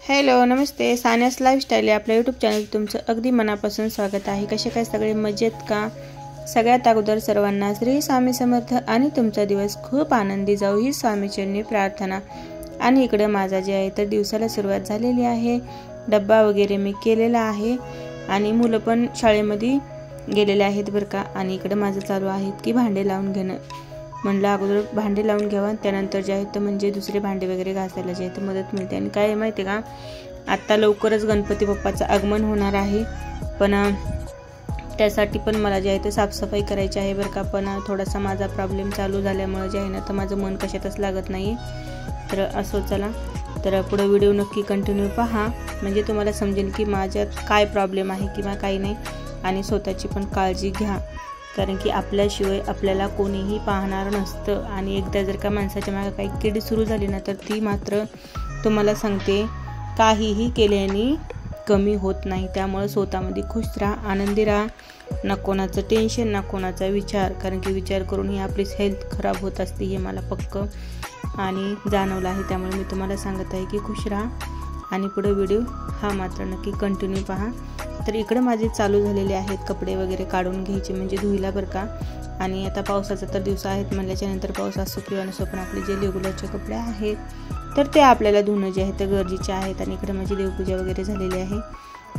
Hello नमस्ते, सान्यास lifestyle या आपल्या YouTube channel तुमचं अगदी मनापासून स्वागत आहे। कसे काय सगळे मजेत का? सगळ्यात अगोदर सर्वांना श्री स्वामी समर्थ आणि तुमचा दिवस खूप आनंदी जाऊ ही स्वामीचरणी प्रार्थना। आणि इकडे माझा जे आहे तर दिवसाला सुरुवात झालेली आहे। डब्बा वगैरे मी केलेला आहे आणि मुलं पण शाळेमध्ये गेलेले आहेत बरं का। आणि इकडे माझं चालू आहे की भांडे लावून घेणं। म्हणलं अगोदर भांडे लावून घ्यावा, त्यानंतर जे आहे तर म्हणजे दुसरे भांडे वगैरे घासायला जे आहे तर मदत मिळते। आणि काय माहिती का, आत्ता लवकरच गणपती बाप्पाचं आगमन होणार आहे, पण त्यासाठी पण मला जे आहे तर साफसफाई करायची आहे बरं का। पण थोडासा माझा प्रॉब्लेम चालू झाल्यामुळे जे आहे ना तर माझं मन कशातच लागत नाही। तर असो चला, तर पुढे व्हिडिओ नक्की कंटिन्यू पहा, म्हणजे तुम्हाला समजेल की माझ्यात काय प्रॉब्लेम आहे किंवा काही नाही। आणि स्वतःची पण काळजी घ्या, कारण की आपल्याशिवाय आपल्याला कोणीही पाहणार नसतं। आणि एकदा जर का माणसाच्या मागे काही किड सुरू झाली ना तर ती मात्र तुम्हाला सांगते काहीही केल्याने कमी होत नाही। त्यामुळे स्वतःमध्ये खुश राहा, आनंदी राहा, ना कोणाचं टेन्शन ना कोणाचा विचार, कारण की विचार करूनही आपली हेल्थ खराब होत असते, हे मला पक्कं आणि जाणवलं आहे। त्यामुळे मी तुम्हाला सांगत आहे की खुश राहा आणि पुढे व्हिडिओ हा मात्र नक्की कंटिन्यू पहा। तर इकडे माझे चालू झालेले आहेत कपडे वगैरे काढून घ्यायचे, म्हणजे धुईला बरं का। आणि आता पावसाचा तर दिवस आहेत म्हणल्याच्या नंतर पाऊस असो किंवा नसो, पण आपले जे रेग्युलरचे कपडे आहेत तर ते आपल्याला धुणं जे आहे ते गरजेचे आहेत। आणि इकडे माझी देवपूजा वगैरे झालेली आहे।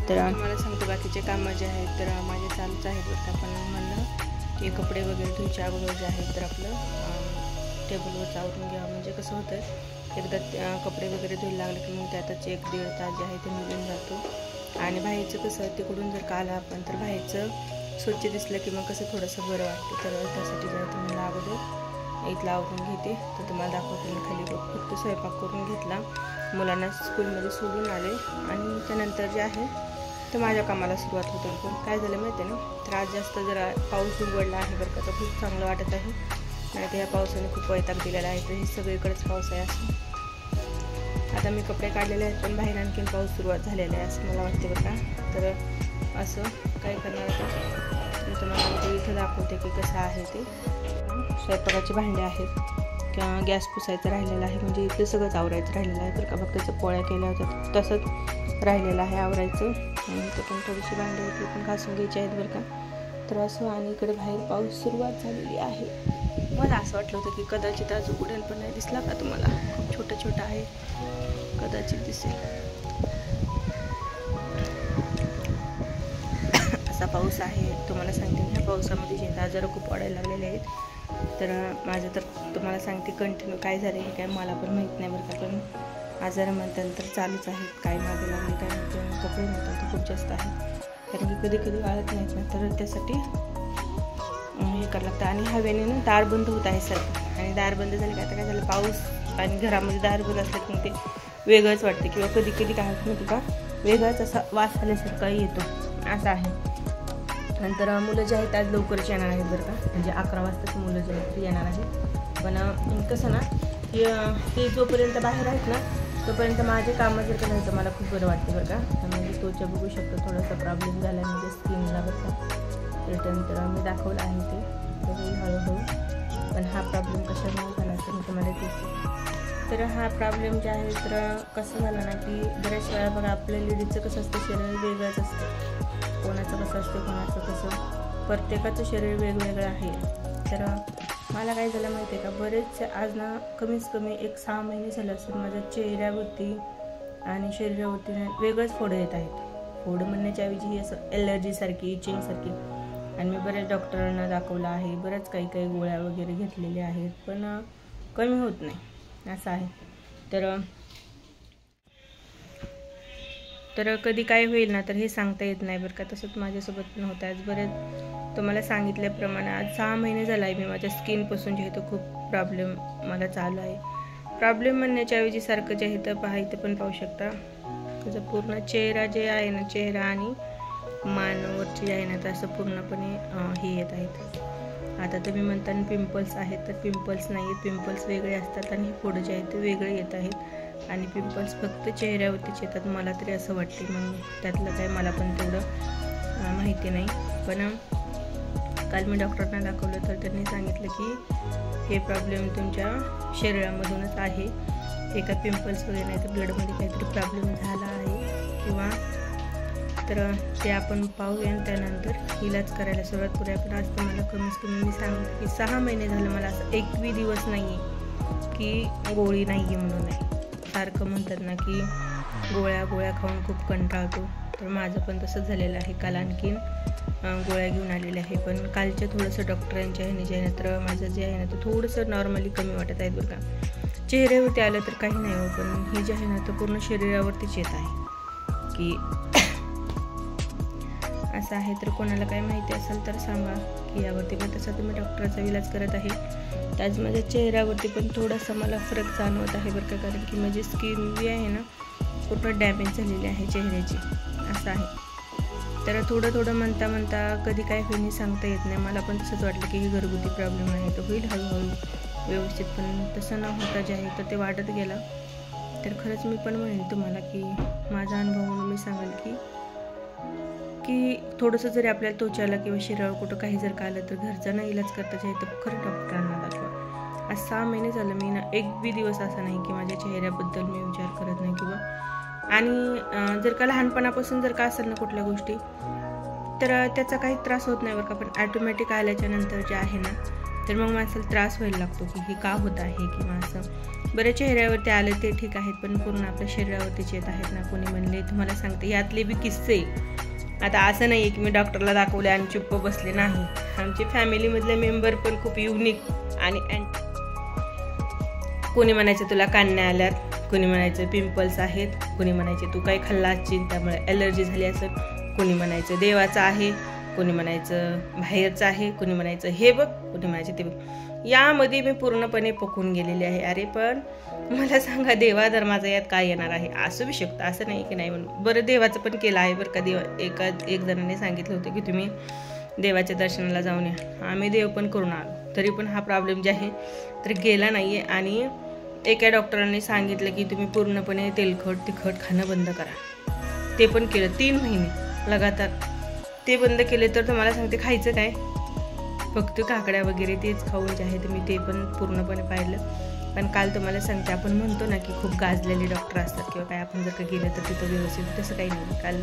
तर मला सांगतो बाकीचे कामं जे आहेत तर माझे चालूच आहेत बरं का। पण म्हणलं की कपडे वगैरे धुयच्या अगोदर जे आहेत तर आपलं टेबलवर आवरून घ्यावं, म्हणजे कसं होतं एकदा कपडे वगैरे धुयला लागले की मग त्यातच 1-1.5 तास जे आहे ते निघून जातो। आणि बाहेरचं कसं तिकडून जर का आलं आपण तर बाहेरचं स्वच्छ दिसलं की मग कसं थोडंसं बरं वाटतं। तर त्यासाठी जे आहे तर मला अगोदर इथलं आवरून घेते, तर तुम्हाला दाखवते। मी खाली फक्त स्वयंपाक करून घेतला, मुलांना स्कूलमध्ये सोडून आले आणि त्यानंतर जे आहे तर माझ्या कामाला सुरुवात होते। पण काय झालं माहिती आहे ना, तर आज जास्त जरा पाऊस उघडला आहे बरं का, तर खूप चांगलं वाटत आहे। आणि त्या पावसाने खूप वैताग दिलेला आहे, तर हे सगळीकडेच पाऊस आहे असं। आता मी कपडे काढलेले आहेत, पण बाहेर आणखीन पाऊस सुरुवात झालेला आहे असं मला वाटते बरं का। तर असं काय करणार आहे मी तुम्हाला इथं दाखवते की कसं आहे ते। स्वयंपाकाचे भांडे आहेत किंवा गॅस पुसायचं राहिलेलं आहे, म्हणजे इथलं सगळंच आवरायचं राहिलेलं आहे बरं का। फक्त त्याचं पोळ्या केल्या होत्या तसंच राहिलेलं आहे आवरायचं। आणि इथं पण थोडीशी भांडी होती पण घासून घ्यायची आहेत बरं का। तर असं, आणि इकडे बाहेर पाऊस सुरुवात झालेली आहे। मला असं वाटलं होतं की कदाचित आज उघडेल, पण नाही दिसला का तुम्हाला, खूप छोटं छोटं आहे, कदाचित दिसेल असा पाऊस आहे। तुम्हाला सांगते ह्या पावसामध्ये जे आजार खूप वाढायला लागलेले आहेत। तर माझं तर तुम्हाला सांगते कंटिन्यू काय झालं हे काय मला पण माहीत नाही बरं का, पण आजार म्हणतात तर चालूच आहेत, काय मागे लागले काय म्हणते, कपडे म्हणतात तर खूप जास्त आहे, कारण की कधी कधी वाळत नाहीत ना, तर त्यासाठी हे करावं लागतं। आणि हवेने ना दार बंद होत आहे सर, आणि दार बंद झाले का, आता काय झालं पाऊस आणि घरामध्ये दार बंद असलं की ते वेगळंच वाटते, किंवा कधी कधी काय होतं माहिती का, वेगळाच असा वास आल्यासारखाही येतो असं आहे। नंतर मुलं जे आहेत आज लवकरच येणार आहेत बरं का, म्हणजे 11 वाजताच मुलं जे आहेत येणार आहेत। पण कसं ना की ते जोपर्यंत बाहेर आहेत ना तोपर्यंत माझे कामं जर का नाही तर मला खूप बरं वाटते बरं का। म्हणजे त्वचा बघू शकतो थोडासा प्रॉब्लेम झाला आहे म्हणजे स्किनला बरं का, त्याच्यानंतर मी दाखवलं आहे ते होईल हळूहळू। पण हा प्रॉब्लेम कशामुळे झाला तर मी तुम्हाला देते। तर हा प्रॉब्लेम जे आहे तर कसं झालं ना की बऱ्याच वेळा बघा आपल्या लेडीजचं कसं असतं, शरीर वेगळंच असतं, कोणाचं कसं असतं कोणाचं कसं, प्रत्येकाचं शरीर वेगवेगळं आहे। तर मला काय झालं माहिती आहे का, बरेच आज ना कमीत कमी 6 महिने झाले असून माझ्या चेहऱ्यावरती आणि शरीरावरती वेगळंच फोडं येत आहेत। फोड म्हणण्याच्या ऐवजी ही असं ॲलर्जीसारखी इचिंगसारखी। आणि मी बऱ्याच डॉक्टरांना दाखवलं आहे, बऱ्याच काही गोळ्या वगैरे घेतलेल्या आहेत, पण कमी होत नाही असं आहे। तर कधी काय होईल ना तर हे सांगता येत नाही बरं का। तसंच माझ्यासोबत पण होतं आज बरेच, तुम्हाला सांगितल्याप्रमाणे आज 6 महिने झाला आहे मी माझ्या स्किनपासून जे आहे तर खूप प्रॉब्लेम मला चालू आहे। प्रॉब्लेम म्हणण्याच्या ऐवजी सारखं जे आहे तर पाहायचं पण पाहू शकता, त्याचा पूर्ण चेहरा जे आहे ना, चेहरा आणि मानवरची जे आहे ना तर असं पूर्णपणे हे येत आहेत। आता तुम्ही म्हणता पिंपल्स आहेत, तर पिंपल्स नाही आहेत, पिंपल्स वेगळे असतात आणि फोड जे आहेत ते वेगळे येत आहेत। आणि पिंपल्स फक्त चेहऱ्यावरतीच येतात मला तरी असं वाटते, मग त्यातलं काय मला पण तेवढं माहिती नाही। पण काल मी डॉक्टरांना दाखवलं तर त्यांनी सांगितलं की हे प्रॉब्लेम तुमच्या शरीरामधूनच आहे, एका पिंपल्स वगैरे नाही तर ब्लडमध्ये काहीतरी प्रॉब्लेम झाला आहे किंवा तर ते आपण पाहूया. त्यानंतर इलाज करायला सुरुवात करूया. पण आज तुम्हाला कमीत कमी मी सांगते की 6 महिने झालं मला असं एकही दिवस नाही आहे की गोळी नाही आहे म्हणून नाही. सारखं म्हणतात ना की गोळ्या खाऊन खूप कंटाळतो, तर माझं पण तसंच झालेलं आहे. काल आणखीन गोळ्या घेऊन आलेले आहे, पण कालच्या थोडंसं डॉक्टरांच्या ह्याने जे आहे ना तर माझं जे आहे ना तर थोडंसं नॉर्मली कमी वाटत आहे बरं का. चेहऱ्यावरती आलं तर काही नाही हो, पण हे जे आहे ना तर पूर्ण शरीरावरतीच येत आहे की असं आहे. तर कोणाला काय माहिती असेल तर सांगा की यावरती पण तसा तुम्ही डॉक्टरचा इलाज करत आहे. त्याच माझ्या चेहऱ्यावरती पण थोडासा मला फरक जाणवत आहे बरं का, कारण की माझी स्किन जी आहे ना पूर्ण डॅमेज झालेली आहे चेहऱ्याची, असं आहे. तर थोडं म्हणता कधी काय होईल सांगता येत नाही. मला पण तसंच वाटलं की ही घरगुती प्रॉब्लेम आहे, तर होईल हळूहळू व्यवस्थित, पण तसं न होता जे आहे तर ते वाढत गेला. तर खरंच मी पण म्हणेन तुम्हाला की माझा अनुभव म्हणून मी सांगेल की थोडंसं जरी आपल्याला त्वचाला किंवा शरीरावर कुठं काही जर का आलं तर घरचा ना इलाज करता जे तर खरं डॉक्टरांना दाखवा. आज 6 महिने झालं मी ना एक बी दिवस असा नाही की माझ्या चेहऱ्याबद्दल मी विचार करत नाही किंवा आणि जर का लहानपणापासून जर का असेल ना कुठल्या गोष्टी तर त्याचा काही त्रास होत नाही बरं का, पण ॲटोमॅटिक आल्याच्या नंतर जे आहे ना तर मग माणसाला त्रास व्हायला लागतो की हे का होत आहे किंवा असं. बऱ्या चेहऱ्यावरती आलं ते ठीक आहेत, पण पूर्ण आपल्या शरीरावरतीच येत आहेत ना. कोणी म्हणले तुम्हाला सांगते यातले बी किस्से. आता असं नाही आहे की मी डॉक्टरला दाखवले आणि चुप्प बसले नाही. आमचे फॅमिलीमधले मेंबर पण खूप युनिक आणि कोणी म्हणायचं तुला कान्या आल्यात, कोणी म्हणायचं पिंपल्स आहेत, कोणी म्हणायचे तू काही खाल्ला असशील त्यामुळे ॲलर्जी झाली असेल, कोणी म्हणायचं देवाचं आहे, कोणी म्हणायचं बाहेरचं आहे, कोणी म्हणायचं हे बघ, कोणी म्हणायचं ते बघ. यामध्ये मी पूर्णपणे पकून गेलेले आहे. अरे पण मला सांगा देवाधर्माचा यात काय येणार आहे? असू बी शकतं, असं नाही की नाही म्हणून. बरं देवाचं पण केलं आहे बरं का. एक जणांनी सांगितलं होतं की तुम्ही देवाच्या दर्शनाला जाऊन या. आम्ही देव पण करून आलो, तरी पण हा प्रॉब्लेम जे आहे तर गेला नाही आहे. आणि एका डॉक्टरांनी सांगितलं की तुम्ही पूर्णपणे तेलकट तिखट खाणं बंद करा. ते पण केलं 3 महिने लगातार. ते बंद केले तर तुम्हाला सांगते खायचं काय, फक्त काकड्या वगैरे तेच खाऊन जे आहे तर मी ते पण पूर्णपणे पाहिलं. पण काल तुम्हाला सांगते आपण म्हणतो ना की खूप गाजलेले डॉक्टर असतात किंवा काय, आपण जर का गेलं तर तिथं व्यवस्थित, तसं काही नाही. काल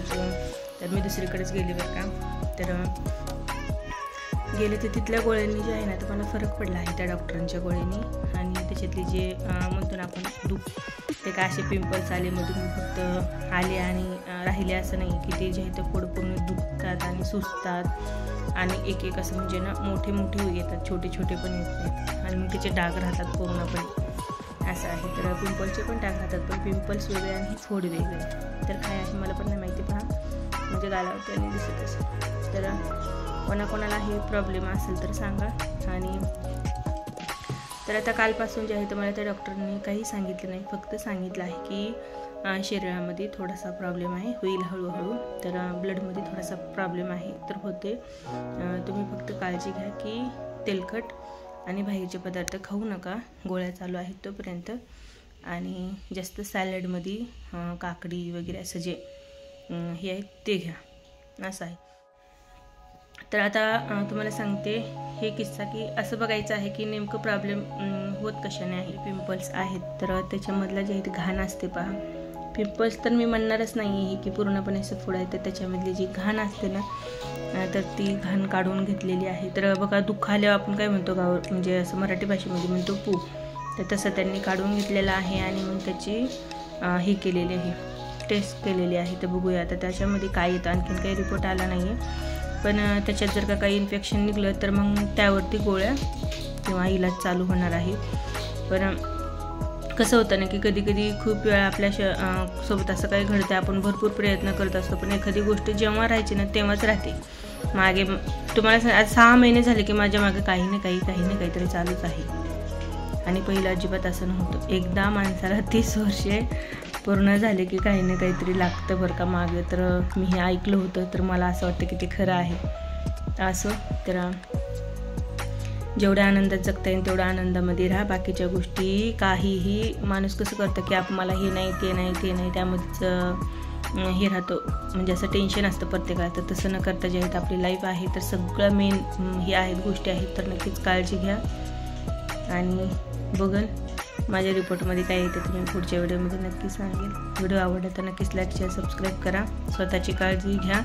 तर मी दुसरीकडेच गेले बरं का. तर गेले तर तिथल्या गोळ्यांनी जे आहे ना तर मला फरक पडला आहे त्या डॉक्टरांच्या गोळ्यांनी. आणि त्याच्यातले जे म्हणतो ना आपण दुख, ते काय असे पिंपल्स आले मधून फक्त आले आणि राहिले असं नाही की ते जे आहे ते पुढं पूर्ण दुखतात आणि सुजतात आणि एक असं म्हणजे ना मोठे येतात, छोटे पण येत नाहीत आणि मग त्याचे डाग राहतात पूर्णपणे, असं आहे. तर पिंपल्सचे पण डाग राहतात, पण पिंपल्स वेगळे आणि फोड वेगळे. तर काय आहे मला पण नाही माहिती, पहा म्हणजे गालावरती आणि दिसत असेल. तर कोणाकोणाला हे प्रॉब्लेम असेल तर सांगा. आणि तर आता कालपासून जे आहे तर मला त्या डॉक्टरने काही सांगितलं नाही, फक्त सांगितलं आहे की शरीरामध्ये थोडासा प्रॉब्लेम आहे, होईल हळूहळू. तर ब्लडमध्ये थोडासा प्रॉब्लेम आहे तर होते. तुम्ही फक्त काळजी घ्या की तेलकट आणि बाहेरचे पदार्थ खाऊ नका, गोळ्या चालू आहेत तोपर्यंत. आणि जास्त सॅलडमध्ये काकडी वगैरे असं जे हे आहे ते घ्या, असं आहे. तर आता तुम्हाला सांगते हे किस्सा की असं बघायचं आहे की नेमकं प्रॉब्लेम होत कशाने आहे. पिंपल्स आहेत तर त्याच्यामधलं जे आहे ते घाण असते, पहा. पिंपल्स तर मी म्हणणारच नाही आहे की पूर्णपणे असं फोड आहे, तर त्याच्यामधली जी घाण असते ना तर ती घाण काढून घेतलेली आहे. तर बघा दुःख आल्यावर आपण काय म्हणतो म्हणजे असं मराठी भाषेमध्ये म्हणतो पू, तर तसं त्यांनी काढून घेतलेलं आहे आणि मग त्याची हे केलेली आहे, टेस्ट केलेली आहे. तर बघूया आता त्याच्यामध्ये काय येतं. आणखीन काही रिपोर्ट आला नाही आहे, पण त्याच्यात जर का काही इन्फेक्शन निघलं तर मग त्यावरती गोळ्या किंवा इलाज चालू होणार आहे. पण कसं होतं ना की कधी खूप वेळा आपल्या सोबत असं काही घडतं, आपण भरपूर प्रयत्न करत असतो, पण एखादी गोष्ट जेव्हा राहायची ना तेव्हाच राहते मागे. तुम्हाला आज 6 महिने झाले की माझ्या मागे काही ना काहीतरी चालूच आहे. आणि पहिलं अजिबात असं नव्हतं. एकदा माणसाला 30 वर्षे पूर्ण झाले की काही ना काहीतरी लागतं बरं का मागे. तर मी हे ऐकलं होतं, तर मला असं वाटतं की ते खरं आहे असं. तर जेवढ्या आनंदात जगता येईल तेवढ्या आनंदामध्ये राहा. बाकीच्या गोष्टी काहीही माणूस कसं करतं की मला हे नाही ते नाही त्यामध्येच हे राहतो, म्हणजे असं टेन्शन असतं प्रत्येकाला. तर तसं न करता जे आहेत आपली लाईफ आहे तर सगळं मेन हे आहेत गोष्टी आहेत. तर नक्कीच काळजी घ्या आणि बघन माझ्या रिपोर्टमध्ये काय येते तुम्ही पुढच्या व्हिडिओमध्ये नक्की सांगेल। व्हिडिओ आवडला तर नक्कीच लाईक शेअर सबस्क्राईब करा। स्वतःची काळजी घ्या।